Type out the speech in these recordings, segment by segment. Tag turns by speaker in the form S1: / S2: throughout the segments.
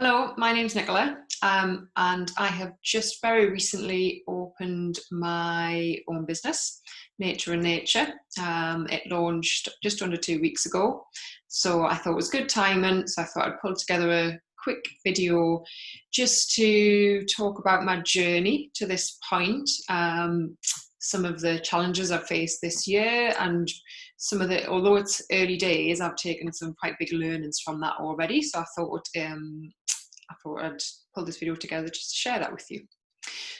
S1: Hello, my name's Nicola, and I have just very recently opened my own business, Nature+Nature. It launched just under 2 weeks ago, so I thought it was good timing. So I thought I'd pull together a quick video just to talk about my journey to this point, some of the challenges I've faced this year, and although it's early days, I've taken some quite big learnings from that already. So I thought I'd pull this video together just to share that with you.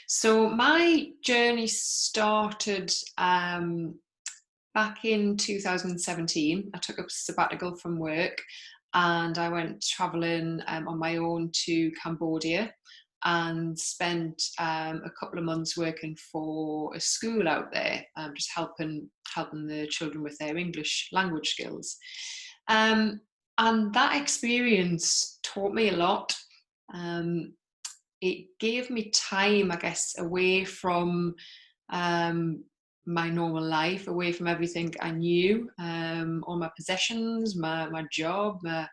S1: So my journey started back in 2017. I took a sabbatical from work and I went traveling on my own to Cambodia and spent a couple of months working for a school out there, just helping the children with their English language skills. And that experience taught me a lot. It gave me time, I guess, away from my normal life, away from everything I knew, all my possessions, my job, my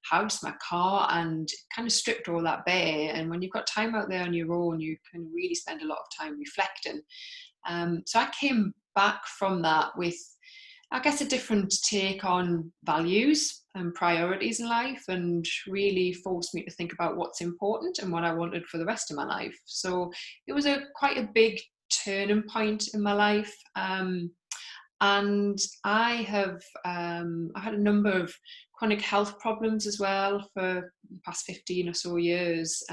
S1: house, my car, and kind of stripped all that bare. And when you've got time out there on your own, you can really spend a lot of time reflecting. So I came back from that with, I guess, a different take on values and priorities in life, and really forced me to think about what's important and what I wanted for the rest of my life. So it was quite a big turning point in my life. And I had a number of chronic health problems as well for the past 15 or so years.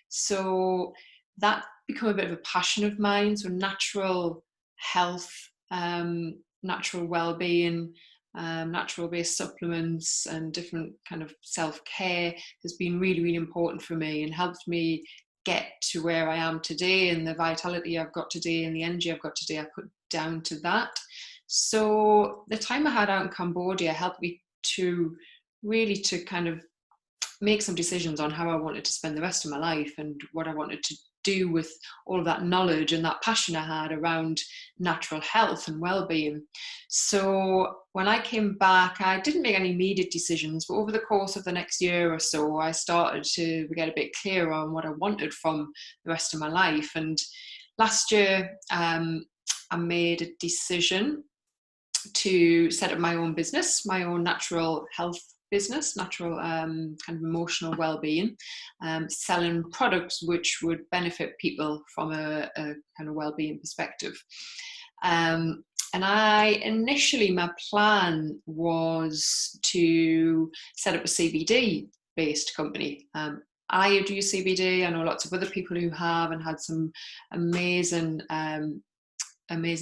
S1: So that became a bit of a passion of mine. So natural health, natural well-being, natural-based supplements and different kind of self-care has been really, really important for me and helped me get to where I am today, and the vitality I've got today and the energy I've got today I put down to that. So the time I had out in Cambodia helped me to kind of make some decisions on how I wanted to spend the rest of my life and what I wanted to do with all of that knowledge and that passion I had around natural health and well-being. So when I came back, I didn't make any immediate decisions, but over the course of the next year or so, I started to get a bit clearer on what I wanted from the rest of my life. And last year, I made a decision to set up my own business, my own natural health business, natural kind of emotional well-being, selling products which would benefit people from a kind of well-being perspective. And my plan was to set up a CBD based company. I had used CBD. I know lots of other people who have, and had some amazing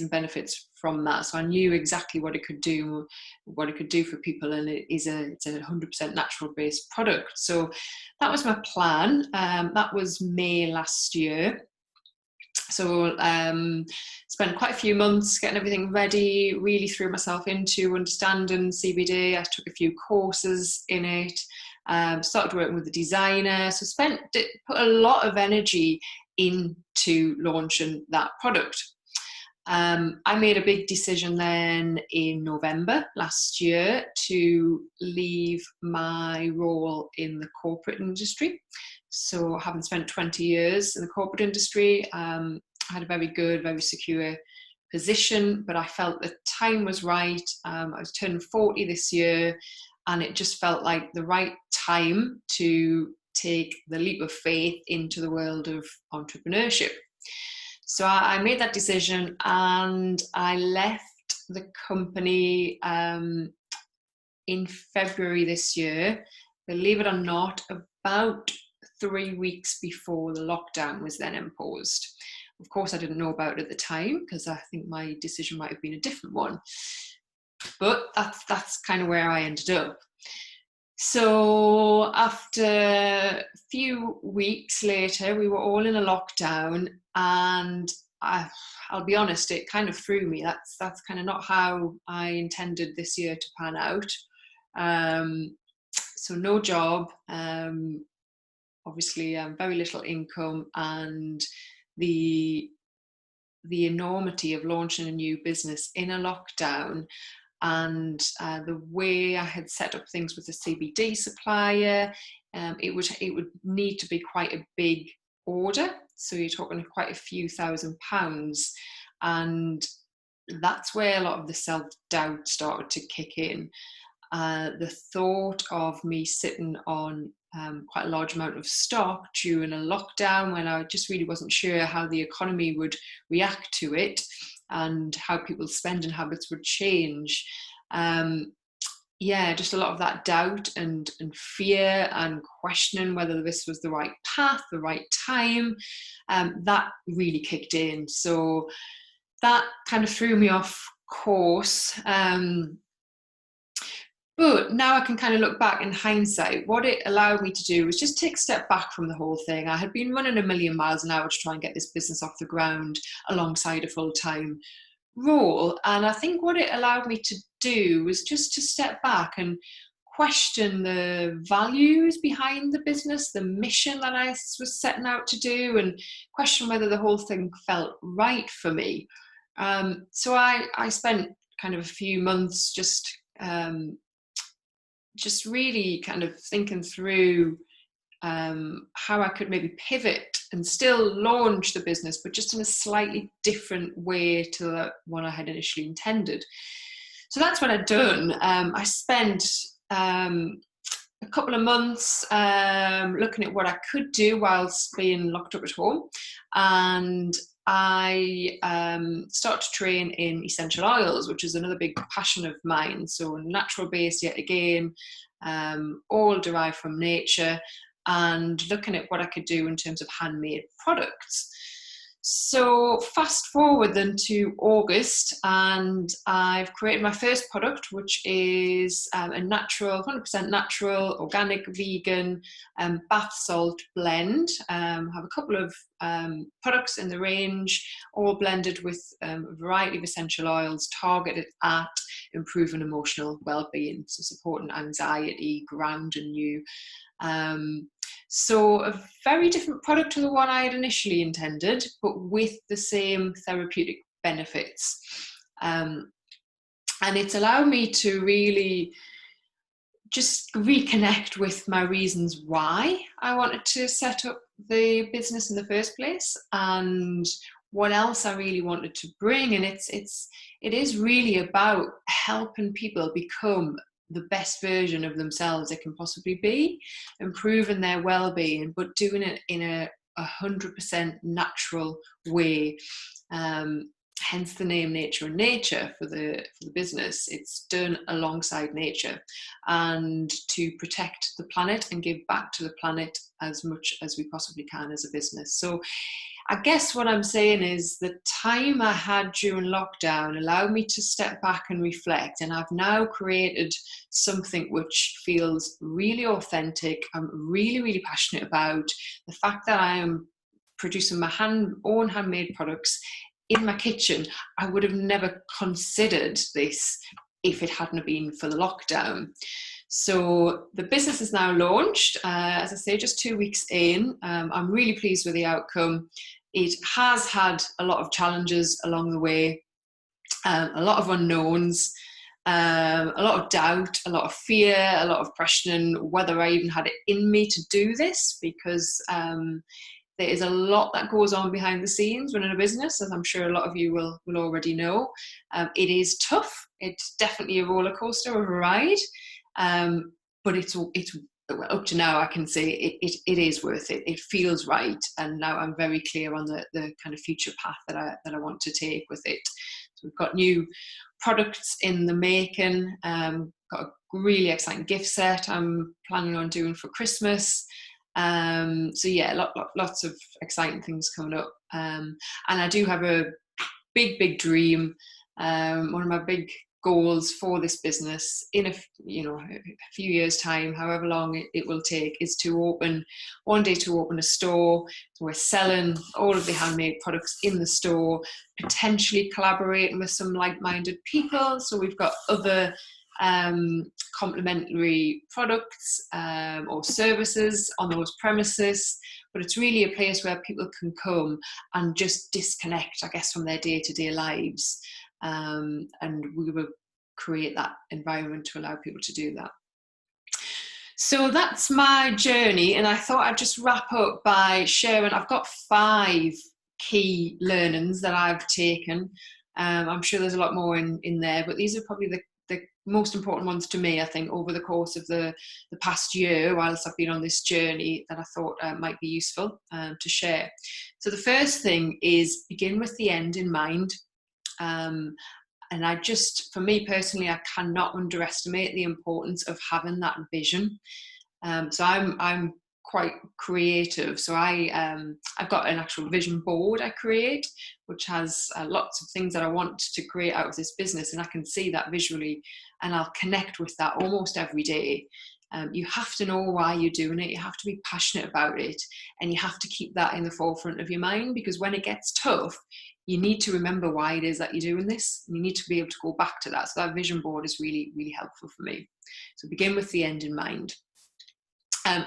S1: benefits from that. So I knew exactly what it could do for people, and it's a 100% natural based product. So that was my plan. That was May last year. So spent quite a few months getting everything ready, really threw myself into understanding CBD. I took a few courses in it, started working with a designer. So put a lot of energy into launching that product. I made a big decision then in November last year to leave my role in the corporate industry. So having spent 20 years in the corporate industry, I had a very good, very secure position, but I felt the time was right. I was turning 40 this year, and it just felt like the right time to take the leap of faith into the world of entrepreneurship. So I made that decision and I left the company in February this year, believe it or not, about 3 weeks before the lockdown was then imposed. Of course, I didn't know about it at the time because I think my decision might have been a different one. But that's kind of where I ended up. So after a few weeks later, we were all in a lockdown, and I'll be honest, it kind of threw me. That's kind of not how I intended this year to pan out. So no job, obviously very little income, and the enormity of launching a new business in a lockdown. and the way I had set up things with the CBD supplier, it would need to be quite a big order. So you're talking quite a few £1,000s, and that's where a lot of the self-doubt started to kick in. The thought of me sitting on quite a large amount of stock during a lockdown, when I just really wasn't sure how the economy would react to it and how people's spending habits would change. Yeah, just a lot of that doubt and fear and questioning whether this was the right path, the right time, that really kicked in. So that kind of threw me off course. But now I can kind of look back in hindsight. What it allowed me to do was just take a step back from the whole thing. I had been running a million miles an hour to try and get this business off the ground alongside a full-time role. And I think what it allowed me to do was just to step back and question the values behind the business, the mission that I was setting out to do, and question whether the whole thing felt right for me. So I spent kind of a few months just really kind of thinking through how I could maybe pivot and still launch the business, but just in a slightly different way to the one I had initially intended. So that's what I'd done. I spent a couple of months looking at what I could do whilst being locked up at home, and I started to train in essential oils, which is another big passion of mine. So natural based yet again, all derived from nature, and looking at what I could do in terms of handmade products. So fast forward then to August, and I've created my first product, which is a natural, 100% natural, organic, vegan bath salt blend. I have a couple of products in the range, all blended with a variety of essential oils targeted at improving emotional well-being, so supporting anxiety, grounding you. So a very different product to the one I had initially intended, but with the same therapeutic benefits. And it's allowed me to really just reconnect with my reasons why I wanted to set up the business in the first place, and what else I really wanted to bring. And it is really about helping people become the best version of themselves they can possibly be, improving their well-being, but doing it in a 100% natural way. Hence the name Nature+Nature for the business. It's done alongside nature, and to protect the planet and give back to the planet as much as we possibly can as a business. So I guess what I'm saying is the time I had during lockdown allowed me to step back and reflect, and I've now created something which feels really authentic. I'm really, really passionate about the fact that I am producing my own handmade products in my kitchen. I would have never considered this if it hadn't been for the lockdown. So the business is now launched, as I say, just 2 weeks in. I'm really pleased with the outcome. It has had a lot of challenges along the way, a lot of unknowns, a lot of doubt, a lot of fear, a lot of questioning whether I even had it in me to do this, because there is a lot that goes on behind the scenes running a business, as I'm sure a lot of you will already know. It is tough. It's definitely a roller coaster of a ride, but it's up to now I can say it is worth it. It feels right, and now I'm very clear on the kind of future path that I want to take with it. So we've got new products in the making. Got a really exciting gift set I'm planning on doing for Christmas. So yeah, lots of exciting things coming up. And I do have a big dream. One of my big goals for this business in a few years time, however long it will take, is to open a store. So we're selling all of the handmade products in the store, potentially collaborating with some like-minded people. So we've got other complementary products or services on those premises, but it's really a place where people can come and just disconnect, I guess, from their day-to-day lives. And we were create that environment to allow people to do that. So that's my journey, and I thought I'd just wrap up by sharing. I've got 5 key learnings that I've taken. I'm sure there's a lot more in there, but these are probably the most important ones to me, I think, over the course of the past year, whilst I've been on this journey, that I thought might be useful to share. So the first thing is begin with the end in mind. And for me personally, I cannot underestimate the importance of having that vision. So I'm quite creative. So I've got an actual vision board I create, which has lots of things that I want to create out of this business, and I can see that visually, and I'll connect with that almost every day. You have to know why you're doing it. You have to be passionate about it, and you have to keep that in the forefront of your mind, because when it gets tough, you need to remember why it is that you're doing this, and you need to be able to go back to that. So that vision board is really, really helpful for me. So begin with the end in mind.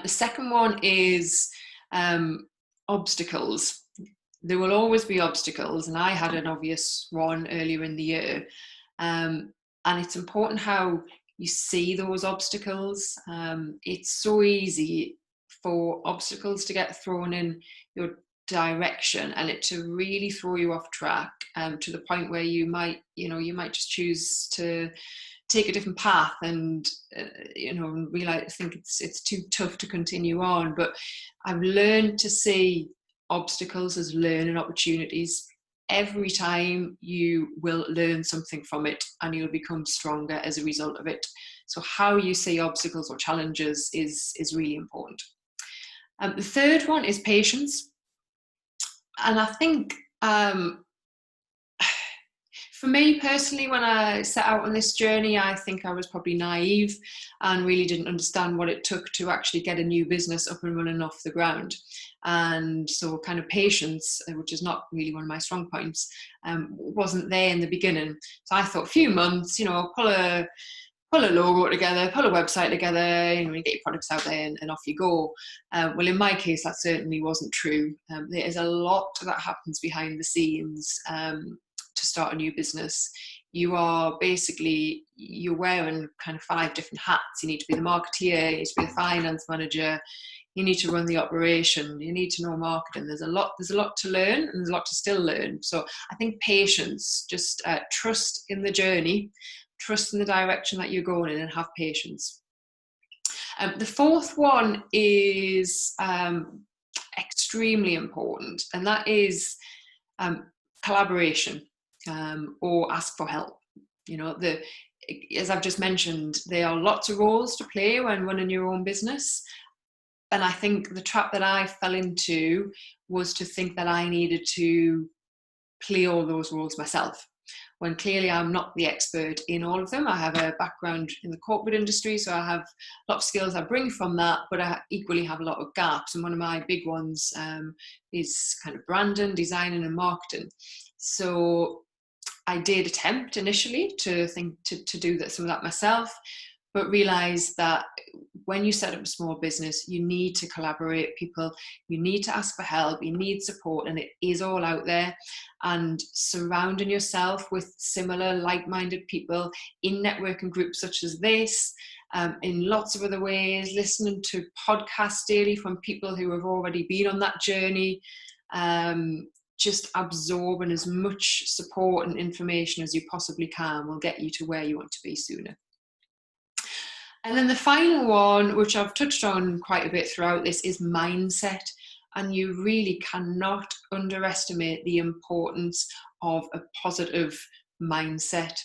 S1: The second one is obstacles. There will always be obstacles, and I had an obvious one earlier in the year. And it's important how you see those obstacles. It's so easy for obstacles to get thrown in your direction and it to really throw you off track, to the point where you might just choose to take a different path and realize, think it's too tough to continue on. But I've learned to see obstacles as learning opportunities. Every time you will learn something from it, and you'll become stronger as a result of it. So how you see obstacles or challenges is really important. The third one is patience. And I think for me personally, when I set out on this journey, I think I was probably naive and really didn't understand what it took to actually get a new business up and running off the ground. And so kind of patience, which is not really one of my strong points, wasn't there in the beginning. So I thought a few months, pull a logo together, pull a website together, you get your products out there and off you go. Well, in my case, that certainly wasn't true. There is a lot that happens behind the scenes to start a new business. You're wearing kind of 5 different hats. You need to be the marketeer, you need to be the finance manager, you need to run the operation, you need to know marketing. There's a lot to learn, and there's a lot to still learn. So I think patience, just trust in the journey, trust in the direction that you're going in, and have patience. The fourth one is extremely important, and that is collaboration, or ask for help. As I've just mentioned, there are lots of roles to play when running your own business. And I think the trap that I fell into was to think that I needed to play all those roles myself, when clearly I'm not the expert in all of them. I have a background in the corporate industry, so I have a lot of skills I bring from that, but I equally have a lot of gaps. And one of my big ones is kind of branding, designing and marketing. So I did attempt initially to do some of that myself, but realized that when you set up a small business, you need to collaborate people, you need to ask for help, you need support, and it is all out there. And surrounding yourself with similar like-minded people in networking groups such as this, in lots of other ways, listening to podcasts daily from people who have already been on that journey, just absorbing as much support and information as you possibly can will get you to where you want to be sooner. And then the final one, which I've touched on quite a bit throughout this, is mindset. And you really cannot underestimate the importance of a positive mindset,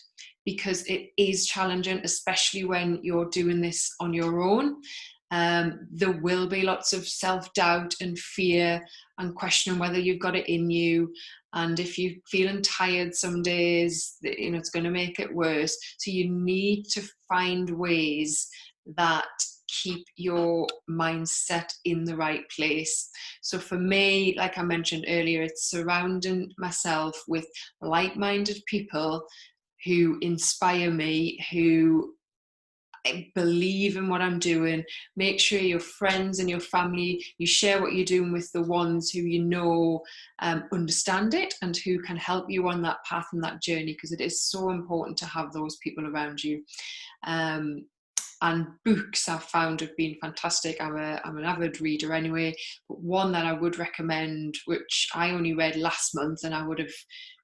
S1: because it is challenging, especially when you're doing this on your own. There will be lots of self-doubt and fear and questioning whether you've got it in you. And if you're feeling tired some days, it's going to make it worse. So you need to find ways that keep your mindset in the right place. So for me, like I mentioned earlier, it's surrounding myself with like-minded people who inspire me, who I believe in what I'm doing. Make sure your friends and your family, you share what you're doing with the ones who you know understand it and who can help you on that path and that journey, because it is so important to have those people around you. And books I've found have been fantastic. I'm an avid reader anyway, but one that I would recommend, which I only read last month, and I would have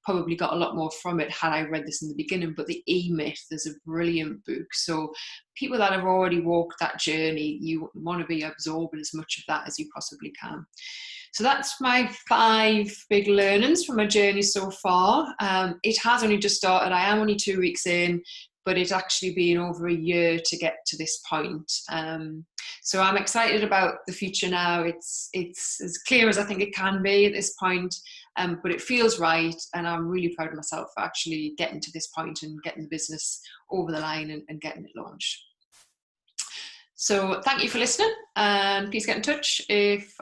S1: probably got a lot more from it had I read this in the beginning, but The E-Myth is a brilliant book. So people that have already walked that journey, you want to be absorbing as much of that as you possibly can. So that's my 5 big learnings from my journey so far. It has only just started. I am only 2 weeks in, but it's actually been over a year to get to this point. So I'm excited about the future now. It's as clear as I think it can be at this point, but it feels right, and I'm really proud of myself for actually getting to this point and getting the business over the line and getting it launched. So thank you for listening, and please get in touch if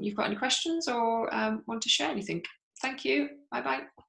S1: you've got any questions or want to share anything. Thank you. Bye bye.